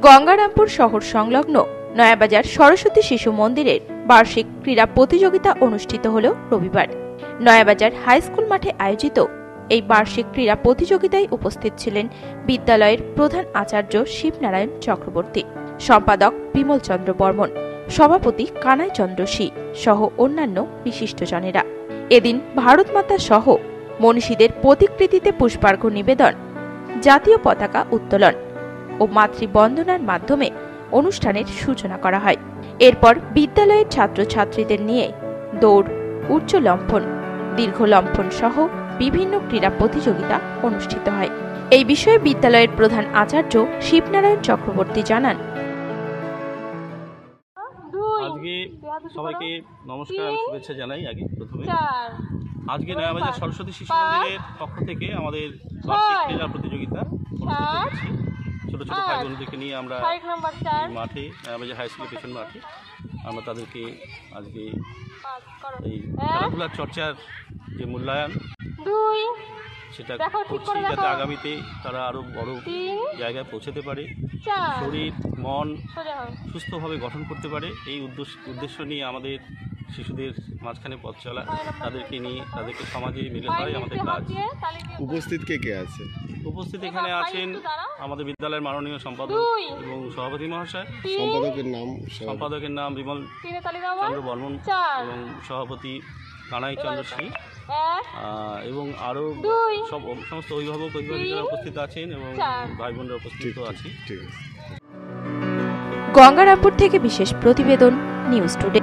গঙ্গারামপুর শহর সংলগ্ন নয়াবাজার সরস্বতী শিশু মন্দিরের বার্ষিক ক্রীড়া প্রতিযোগিতা অনুষ্ঠিত হল রবিবার। নয়াবাজার হাই স্কুল মাঠে আয়োজিত এই বার্ষিক ক্রীড়া প্রতিযোগিতায় উপস্থিত ছিলেন বিদ্যালয়ের প্রধান আচার্য শিবনারায়ণ চক্রবর্তী, সম্পাদক বিমল চন্দ্র বর্মন, সভাপতি কানাই চন্দ্র সি সহ অন্যান্য বিশিষ্টজনেরা। এদিন ভারত মাতা সহ মনীষীদের প্রতিকৃতিতে পুষ্পার্ঘ্য নিবেদন, জাতীয় পতাকা উত্তোলন ও মাতৃবন্দনার মাধ্যমে অনুষ্ঠানের সূচনা করা হয়। এরপর বিদ্যালয়ের ছাত্রছাত্রীদের নিয়ে দৌড়, উচ্চ লম্ফন, দীর্ঘ লম্ফন সহ বিভিন্ন ক্রীড়া প্রতিযোগিতা অনুষ্ঠিত হয়। এই বিষয়ে বিদ্যালয়ের প্রধান আচার্য শিবনারায়ণ চক্রবর্তী জানান, আজকে সবাইকে নমস্কার, শুভেচ্ছা জানাই। আগে প্রথমে আজকে নয়াবাজার সরস্বতী শিশু মন্দিরের পক্ষ থেকে আমাদের বার্ষিক ক্রীড়া প্রতিযোগিতা অনুষ্ঠিত হচ্ছে। ছোটো ছোটো ভাই বোনদেরকে নিয়ে আমরা মাঠে, নয়াবাজার হাই স্কুলের পেছন মাঠে আমরা তাদেরকে আজকে এই খেলাধুলার চর্চার যে মূল্যায়ন সেটা করছি, যাতে আগামীতে তারা আরও বড় জায়গায় পৌঁছাতে পারে, শরীর মন সুস্থভাবে গঠন করতে পারে। এই উদ্দেশ্য নিয়ে আমাদের শিশুদের মাঝখানে পথ চলা, তাদেরকে নিয়ে তাদেরকে সমাজে মিলে ধরাই আমাদের কাজ। উপস্থিত কে আছে? উপস্থিত এখানে আছেন আমাদের বিদ্যালয়ের মাননীয় সম্পাদক এবং সভাপতি মহাশয়। সম্পাদকের নাম বিমল চন্দ্র বর্মন এবং সভাপতি কানাই চন্দ্র সিং, এবং আরও সমস্ত অভিভাবিকা উপস্থিত আছেন এবং ভাই বোনরা উপস্থিত আছে। গঙ্গারামপুর থেকে বিশেষ প্রতিবেদন, নিউজ টুডে।